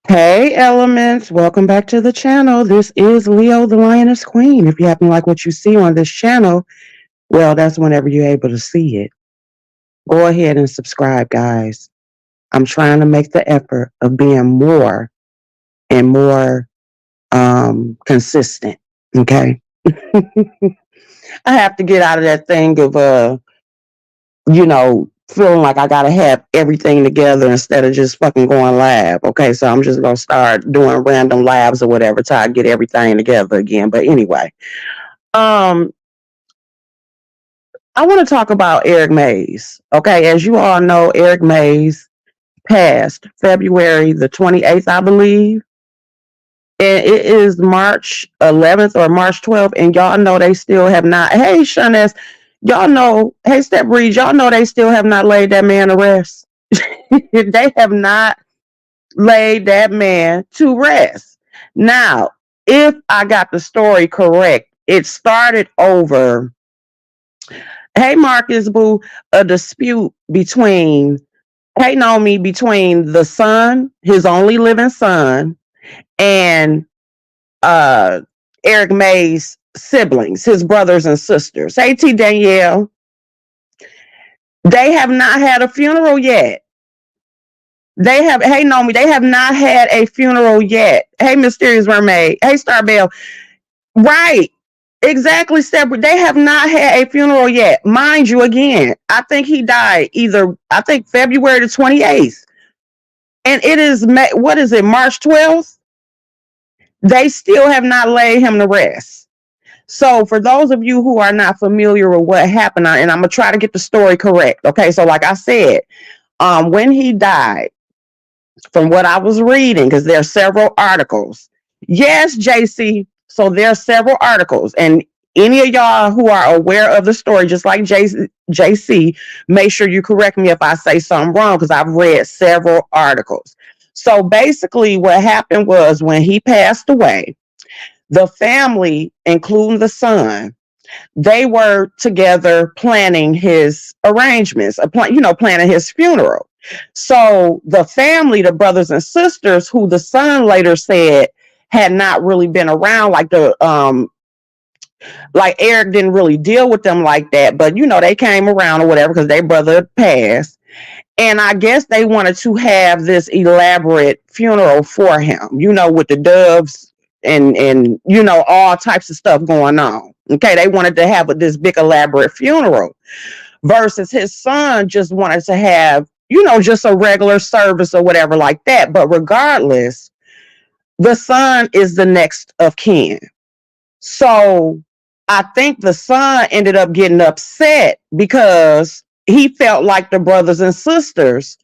Hey, elements, welcome back to the channel. This is Leo, the Lioness Queen. If you happen to like what you see on this channel, well, that's whenever you're able to see it. Go ahead and subscribe, guys. I'm trying to make the effort of being more and more consistent. Okay. I have to get out of that thing of feeling like I gotta have everything together instead of just fucking going live. Okay, so I'm just gonna start doing random labs or whatever till I get everything together again. But anyway, um, I want to talk about Eric Mays. Okay, as you all know, Eric Mays passed February the 28th, I believe. And it is March 11th or March 12th, and y'all know they still have not. Hey, Shanace, y'all know. Hey, Step Breeze, y'all know they still have not laid that man to rest. They have not laid that man to rest. Now, if I got the story correct, it started over. Hey, Marcus Boo, a dispute between. Hey, Naomi, between the son, his only living son, and uh Eric May's siblings, his brothers and sisters. Hey T Danielle. They have not had a funeral yet. Hey Nomi, they have not had a funeral yet. Hey Mysterious Mermaid. Hey Starbell. Right. Exactly, separate. They have not had a funeral yet. Mind you, again, I think he died I think February the 28th. And it is what is it, March 12th? They still have not laid him to rest. So for those of you who are not familiar with what happened, and I'm gonna try to get the story correct. Okay, so like I said, when he died, from what I was reading, because there are several articles. Yes, JC. So there are several articles, and any of y'all who are aware of the story, just like JC, make sure you correct me if I say something wrong, because I've read several articles. So basically, what happened was when he passed away, the family, including the son, they were together planning his arrangements, planning his funeral. So the family, the brothers and sisters, who the son later said had not really been around, like Eric didn't really deal with them like that, but they came around or whatever because their brother passed. And I guess they wanted to have this elaborate funeral for him, with the doves and all types of stuff going on. Okay, they wanted to have this big elaborate funeral versus his son just wanted to have, just a regular service or whatever like that. But regardless, the son is the next of kin. So I think the son ended up getting upset because he felt like the brothers and sisters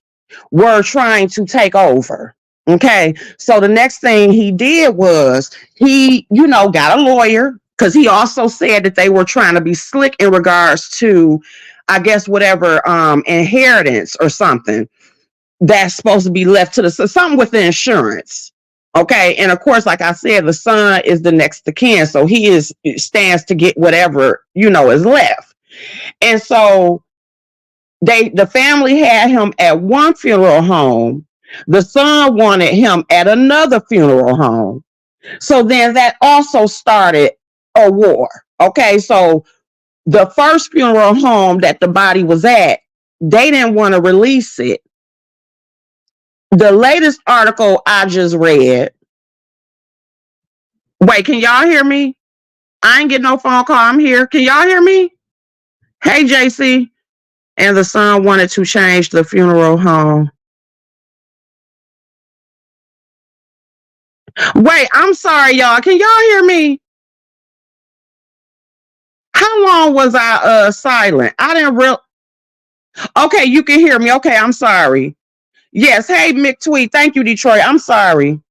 were trying to take over. Okay. So the next thing he did was he, got a lawyer, because he also said that they were trying to be slick in regards to, I guess, whatever inheritance or something that's supposed to be left to something with the insurance. Okay. And of course, like I said, the son is the next to kin. So stands to get whatever, is left. And so the family had him at one funeral home. The son wanted him at another funeral home. So then that also started a war. Okay. So the first funeral home that the body was at, they didn't want to release it. The latest article I just read. Wait, can y'all hear me? I ain't getting no phone call. I'm here. Can y'all hear me? Hey, JC. And the son wanted to change the funeral home. Wait, I'm sorry, y'all. Can y'all hear me? How long was I silent? I didn't real. Okay, you can hear me. Okay, I'm sorry. Yes, hey, Mick Tweet. Thank you, Detroit. I'm sorry.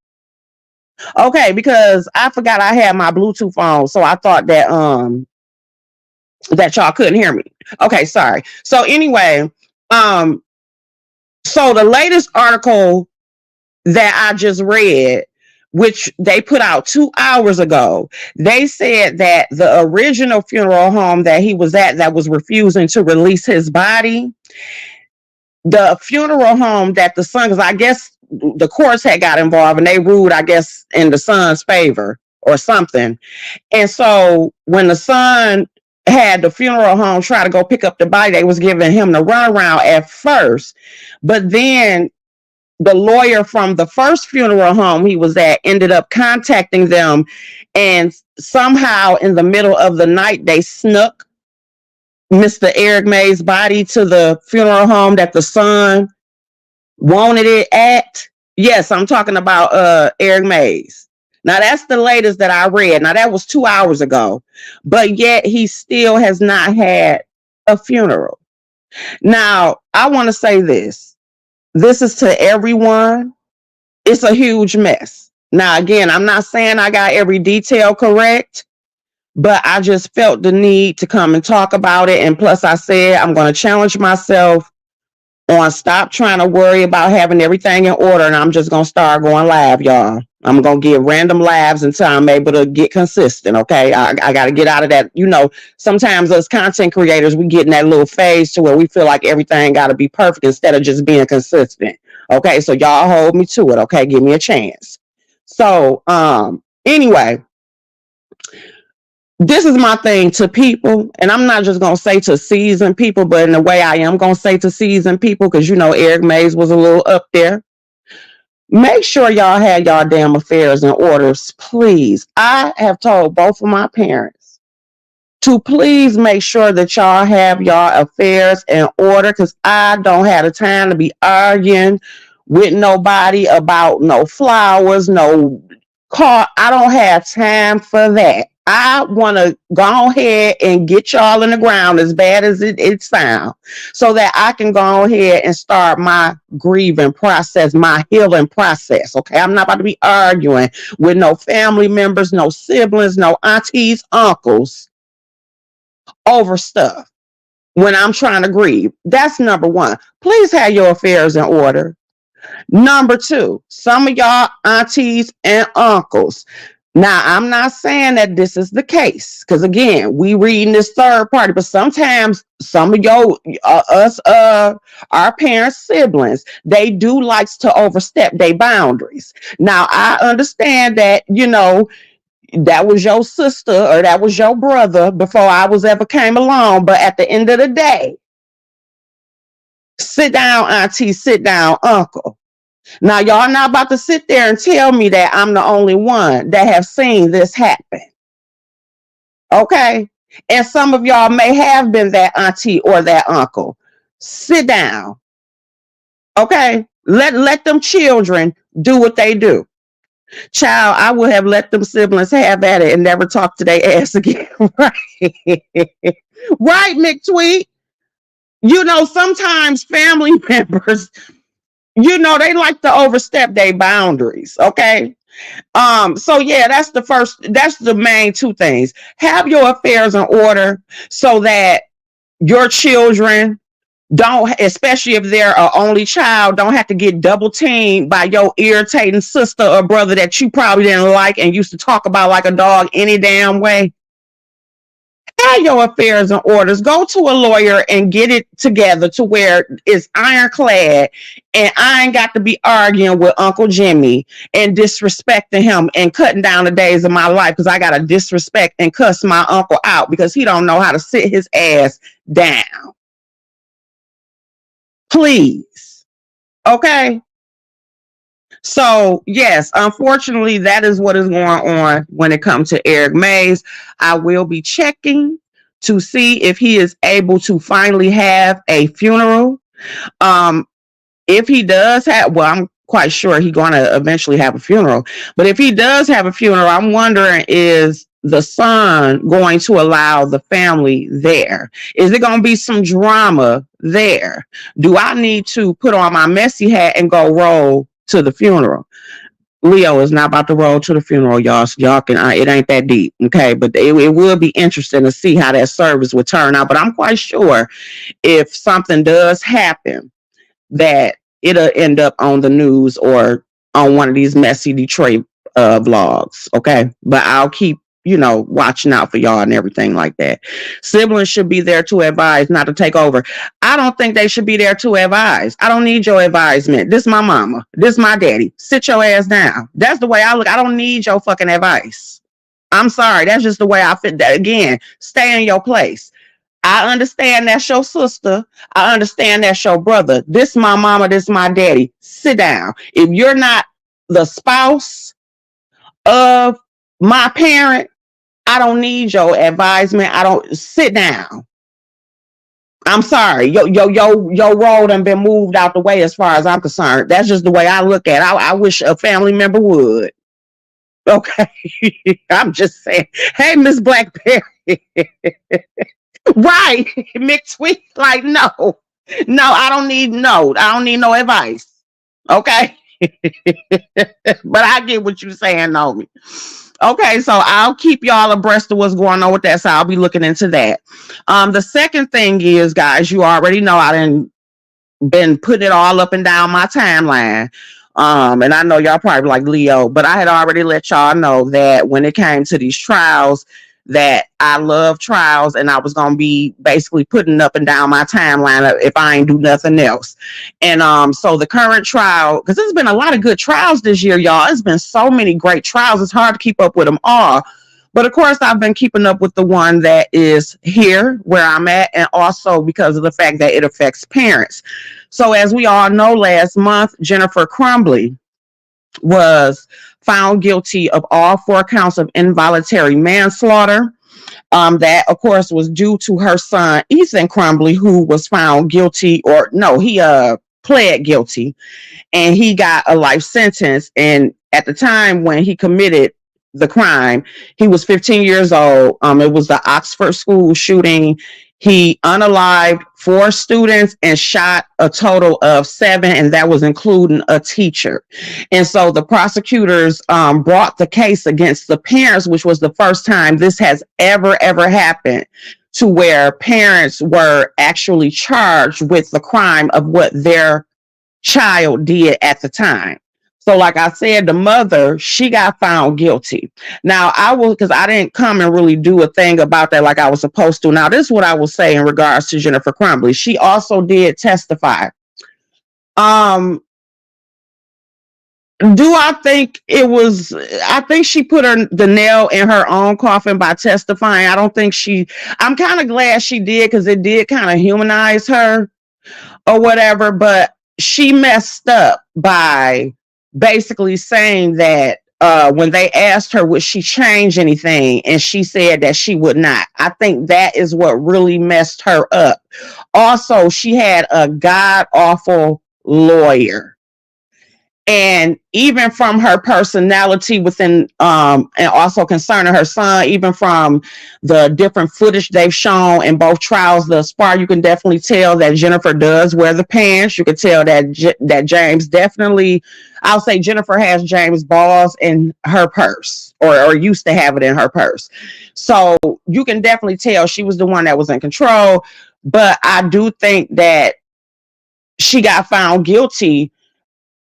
Okay, because I forgot I had my Bluetooth on, so I thought that y'all couldn't hear me. Okay, sorry. So anyway, so the latest article that I just read, which they put out 2 hours ago, they said that the original funeral home that he was at that was refusing to release his body, the funeral home that the son, because I guess the courts had got involved and they ruled, I guess, in the son's favor or something. And so when the son had the funeral home try to go pick up the body, they was giving him the runaround at first. But then the lawyer from the first funeral home he was at ended up contacting them. And somehow in the middle of the night, they snuck Mr. Eric May's body to the funeral home that the son wanted it at. Yes, I'm talking about Eric Mays. Now that's the latest that I read. Now that was 2 hours ago, but yet he still has not had a funeral. Now I want to say this. This is to everyone. It's a huge mess. Now again, I'm not saying I got every detail correct, but I just felt the need to come and talk about it. And plus I said I'm going to challenge myself on stop trying to worry about having everything in order, and I'm just going to start going live, y'all. I'm going to get random lives until I'm able to get consistent, okay? I got to get out of that. You know, sometimes us content creators, we get in that little phase to where we feel like everything got to be perfect instead of just being consistent, okay? So y'all hold me to it, okay? Give me a chance. So, anyway, this is my thing to people, and I'm not just going to say to seasoned people, but in the way I am going to say to seasoned people, because, you know, Eric Mays was a little up there. Make sure y'all have y'all damn affairs in order, please. I have told both of my parents to please make sure that y'all have y'all affairs in order, because I don't have the time to be arguing with nobody about no flowers, no car. I don't have time for that. I want to go ahead and get y'all in the ground as bad as it sounds, so that I can go ahead and start my grieving process, my healing process. Okay, I'm not about to be arguing with no family members, no siblings, no aunties, uncles over stuff when I'm trying to grieve. That's number one. Please have your affairs in order. Number two, some of y'all aunties and uncles. Now, I'm not saying that this is the case, because again, we reading this third party, but sometimes some of our parents' siblings, they do likes to overstep their boundaries. Now, I understand that, you know, that was your sister or that was your brother before I was ever came along, but at the end of the day, sit down, auntie, sit down, uncle. Now, y'all not about to sit there and tell me that I'm the only one that have seen this happen. Okay? And some of y'all may have been that auntie or that uncle. Sit down. Okay? Let them children do what they do. Child, I would have let them siblings have at it and never talk to their ass again. Right? Right, McTweet? You know, sometimes family members, you know, they like to overstep their boundaries. Okay. So yeah, that's the main two things. Have your affairs in order so that your children don't, especially if they're an only child, don't have to get double teamed by your irritating sister or brother that you probably didn't like and used to talk about like a dog any damn way. Have your affairs and orders. Go to a lawyer and get it together to where it's ironclad, and I ain't got to be arguing with Uncle Jimmy and disrespecting him and cutting down the days of my life because I got to disrespect and cuss my uncle out because he don't know how to sit his ass down. Please. Okay? So, yes, unfortunately, that is what is going on when it comes to Eric Mays. I will be checking to see if he is able to finally have a funeral. If he does have, well, I'm quite sure he's going to eventually have a funeral. But if he does have a funeral, I'm wondering, is the son going to allow the family there? Is it going to be some drama there? Do I need to put on my messy hat and go roll to the funeral? Leo is not about to roll to the funeral, y'all. So y'all can, it ain't that deep, okay? But it will be interesting to see how that service would turn out. But I'm quite sure if something does happen, that it'll end up on the news or on one of these messy Detroit vlogs, okay? But I'll keep watching out for y'all and everything like that. Siblings should be there to advise, not to take over. I don't think they should be there to advise. I don't need your advisement. This my mama. This my daddy. Sit your ass down. That's the way I look. I don't need your fucking advice. I'm sorry. That's just the way I fit. Again, stay in your place. I understand that's your sister. I understand that's your brother. This my mama. This my daddy. Sit down. If you're not the spouse of my parent, I don't need your advisement. I don't. Sit down. I'm sorry. Your role done been moved out the way as far as I'm concerned. That's just the way I look at it. I wish a family member would. Okay. I'm just saying. Hey, Miss Blackberry. Right. McTweet. Like, no. I don't need no advice. Okay. But I get what you're saying, Nomi. Okay, so I'll keep y'all abreast of what's going on with that. So I'll be looking into that. The second thing is, guys, you already know I done been putting it all up and down my timeline. And I know y'all probably like, Leo, but I had already let y'all know that when it came to these trials, that I love trials, and I was gonna be basically putting up and down my timeline if I ain't do nothing else. And so the current trial, because there's been a lot of good trials this year, y'all. It's been so many great trials. It's hard to keep up with them all. But of course, I've been keeping up with the one that is here where I'm at, and also because of the fact that it affects parents. So as we all know, last month, Jennifer Crumbley was found guilty of all 4 counts of involuntary manslaughter. That, of course, was due to her son, Ethan Crumbley, who was found guilty, or no, he pled guilty, and he got a life sentence. And at the time when he committed the crime, he was 15 years old. It was the Oxford school shooting. He unalived 4 students and shot a total of 7, and that was including a teacher. And so the prosecutors brought the case against the parents, which was the first time this has ever happened, to where parents were actually charged with the crime of what their child did at the time. So like I said, the mother, she got found guilty. Now because I didn't come and really do a thing about that like I was supposed to. Now this is what I will say in regards to Jennifer Crumbley. She also did testify. Do I think I think she put the nail in her own coffin by testifying. I'm kind of glad she did, because it did kind of humanize her or whatever, but she messed up by basically saying that when they asked her would she change anything, and she said that she would not. I think that is what really messed her up. Also, she had a god awful lawyer. And even from her personality within, and also concerning her son, even from the different footage they've shown in both trials thus far, you can definitely tell that Jennifer does wear the pants. You can tell that James definitely, I'll say Jennifer has James' balls in her purse, or used to have it in her purse. So you can definitely tell she was the one that was in control. But I do think that she got found guilty,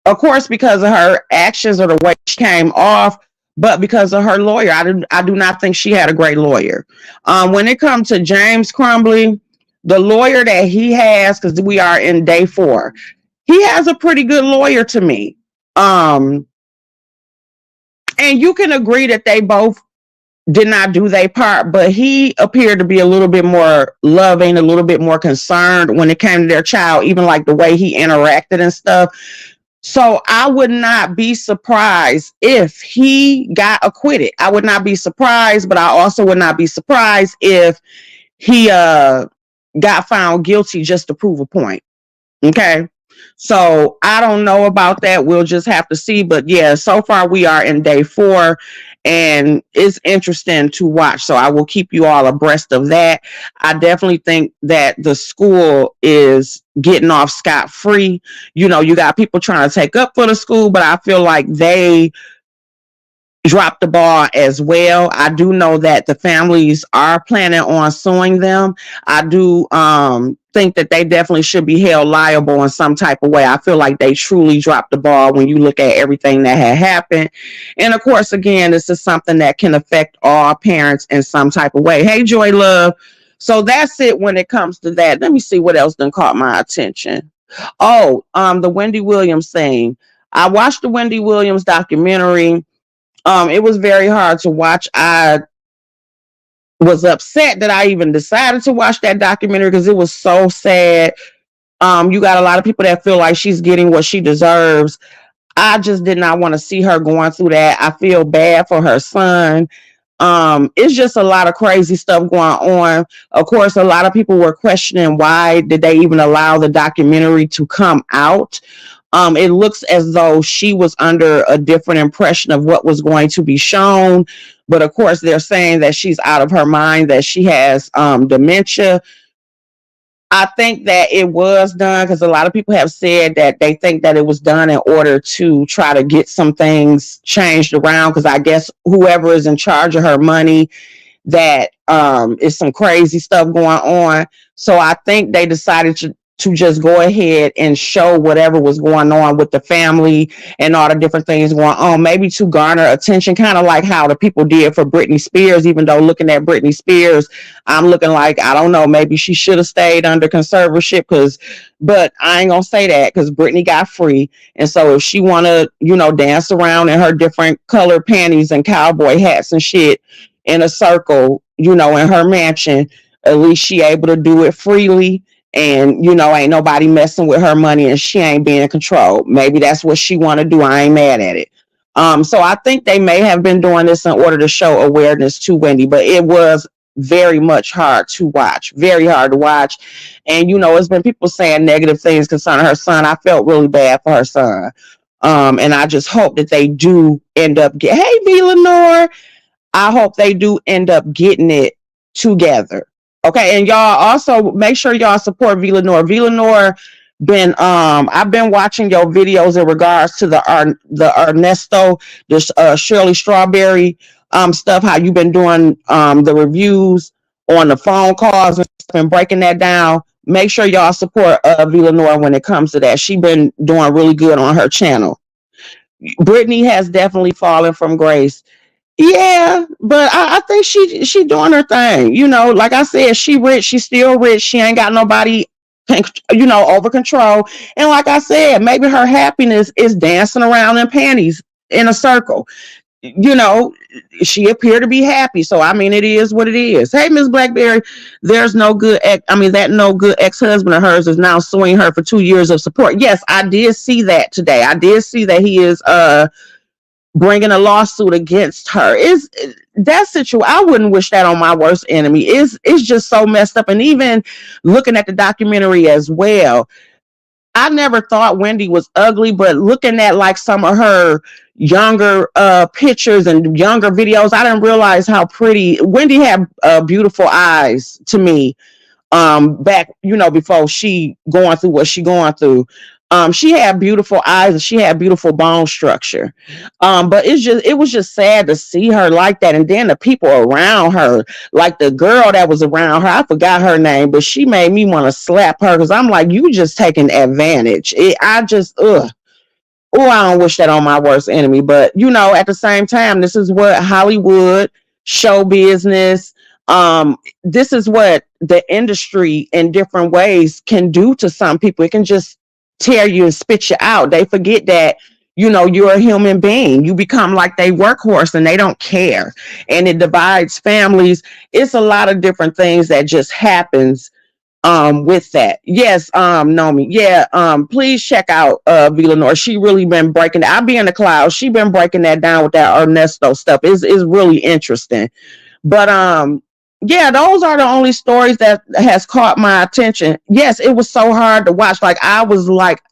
of course, because of her actions or the way she came off, but because of her lawyer. I do not think she had a great lawyer. When it comes to James Crumbley, the lawyer that he has, because we are in day 4, he has a pretty good lawyer to me. And you can agree that they both did not do their part, but he appeared to be a little bit more loving, a little bit more concerned when it came to their child, even like the way he interacted and stuff. So I would not be surprised if he got acquitted. I would not be surprised, but I also would not be surprised if he got found guilty just to prove a point. Okay. So I don't know about that. We'll just have to see. But yeah, so far we are in day 4, and it's interesting to watch. So I will keep you all abreast of that. I definitely think that the school is getting off scot-free. You got people trying to take up for the school, but I feel like they dropped the ball as well. I do know that the families are planning on suing them. I do think that they definitely should be held liable in some type of way. I feel like they truly dropped the ball when you look at everything that had happened. And of course, again, this is something that can affect all parents in some type of way. Hey, Joy Love. So that's it when it comes to that. Let me see what else done caught my attention. Oh, the Wendy Williams thing. I watched the Wendy Williams documentary. It was very hard to watch. I was upset that I even decided to watch that documentary because it was so sad. You got a lot of people that feel like she's getting what she deserves. I just did not want to see her going through that. I feel bad for her son. It's just a lot of crazy stuff going on. Of course, a lot of people were questioning why did they even allow the documentary to come out. It looks as though she was under a different impression of what was going to be shown. But of course, they're saying that she's out of her mind, that she has dementia. I think that it was done because a lot of people have said that they think that it was done in order to try to get some things changed around. Because I guess whoever is in charge of her money, that is some crazy stuff going on. So I think they decided to just go ahead and show whatever was going on with the family and all the different things going on, maybe to garner attention, kind of like how the people did for Britney Spears. Even though looking at Britney Spears, I'm looking like, I don't know, maybe she should have stayed under conservatorship, but I ain't gonna say that because Britney got free. And so if she wanna, dance around in her different colored panties and cowboy hats and shit in a circle, in her mansion, at least she able to do it freely. And, ain't nobody messing with her money and she ain't being controlled. Maybe that's what she want to do. I ain't mad at it. So I think they may have been doing this in order to show awareness to Wendy, but it was very much hard to watch, very hard to watch. And, it's been people saying negative things concerning her son. I felt really bad for her son. And I just hope that they do end up hey, V. Lenore, I hope they do end up getting it together. Okay, and y'all also make sure y'all support V. Lenore. V. Lenore I've been watching your videos in regards to the Ernesto, this Shirley Strawberry stuff, how you've been doing the reviews on the phone calls and breaking that down. Make sure y'all support V. Lenore when it comes to that. She's been doing really good on her channel. Brittany has definitely fallen from grace. Yeah, but I think she doing her thing. Like I said, she rich, she's still rich. She ain't got nobody, over control. And like I said, maybe her happiness is dancing around in panties in a circle. She appeared to be happy. So I mean, it is what it is. Hey, Miss Blackberry, there's no good that no good ex-husband of hers is now suing her for 2 years of support. Yes, I did see that today. I did see that he is bringing a lawsuit against her. Is that situation? I wouldn't wish that on my worst enemy. It's just so messed up. And even looking at the documentary as well, I never thought Wendy was ugly, but looking at like some of her younger pictures and younger videos, I didn't realize how pretty Wendy had. Beautiful eyes to me. Back, before she going through what she going through. She had beautiful eyes and she had beautiful bone structure. But it was just sad to see her like that. And then the people around her, like the girl that was around her, I forgot her name, but she made me want to slap her because I'm like, you just taking advantage. I don't wish that on my worst enemy. But at the same time, this is what Hollywood, show business, this is what the industry in different ways can do to some people. It can just tear you and spit you out. They forget that you're a human being. You become like they workhorse and they don't care, and it divides families. It's a lot of different things that just happens with that. Yes, Nomi. Yeah, please check out V. Lenore. She really been breaking that. I'll be in the clouds. She been breaking that down with that Ernesto stuff. Is really interesting. But yeah, those are the only stories that has caught my attention. Yes, it was so hard to watch. Like I was like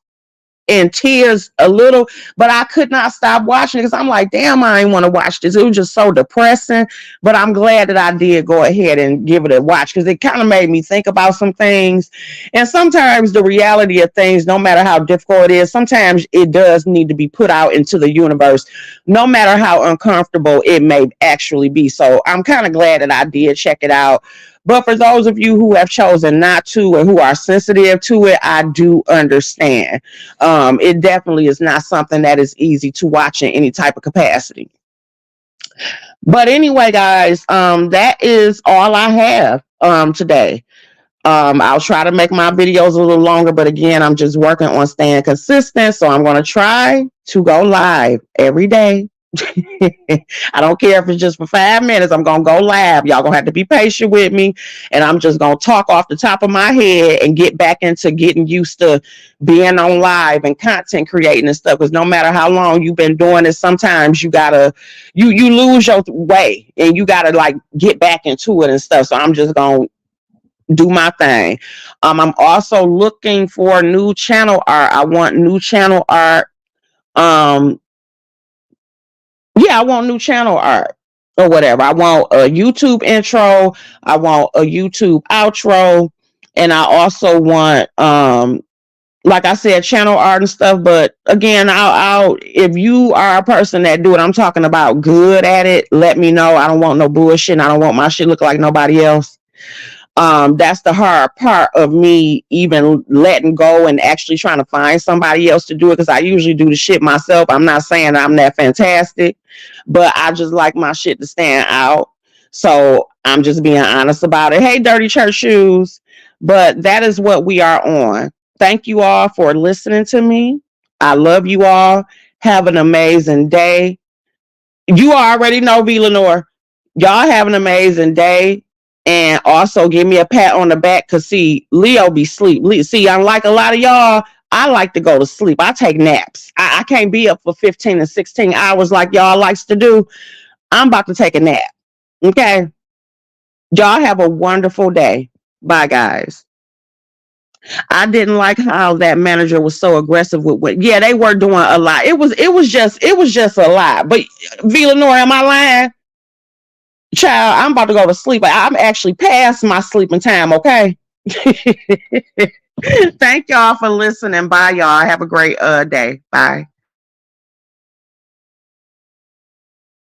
in tears a little, but I could not stop watching it because I'm like, damn, I ain't want to watch this. It was just so depressing. But I'm glad that I did go ahead and give it a watch because it kind of made me think about some things. And sometimes the reality of things, no matter how difficult it is, sometimes it does need to be put out into the universe, no matter how uncomfortable it may actually be. So I'm kind of glad that I did check it out. But for those of you who have chosen not to and who are sensitive to it, I do understand. It definitely is not something that is easy to watch in any type of capacity. But anyway, guys, that is all I have today. I'll try to make my videos a little longer, but again, I'm just working on staying consistent. So I'm going to try to go live every day. I don't care if it's just for 5 minutes. I'm going to go live. Y'all going to have to be patient with me. And I'm just going to talk off the top of my head and get back into getting used to being on live and content creating and stuff. Because no matter how long you've been doing it, sometimes you got to, you lose your way and you got to like get back into it and stuff. So I'm just going to do my thing. I'm also looking for new channel art. I want new channel art. Yeah, I want new channel art or whatever. I want a YouTube intro. I want a YouTube outro. And I also want, like I said, channel art and stuff. But again, I'll if you are a person that do it, I'm talking about good at it, let me know. I don't want no bullshit. And I don't want my shit look like nobody else. That's the hard part of me even letting go and actually trying to find somebody else to do it, because I usually do the shit myself. I'm not saying I'm that fantastic, but I just like my shit to stand out. So I'm just being honest about it. Hey, Dirty Church Shoes. But that is what we are on. Thank you all for listening to me. I love you all. Have an amazing day. You already know, V. Lenore. Y'all have an amazing day. And also give me a pat on the back, because see, Leo be sleep. See, unlike a lot of y'all, I like to go to sleep. I take naps. I can't be up for 15 and 16 hours like y'all likes to do. I'm about to take a nap. Okay? Y'all have a wonderful day. Bye, guys. I didn't like how that manager was so aggressive with what. Yeah, they were doing a lot. It was just a lot. But V. Lenore, am I lying? Child, I'm about to go to sleep. I'm actually past my sleeping time, okay? Thank y'all for listening. Bye, y'all. Have a great day. Bye.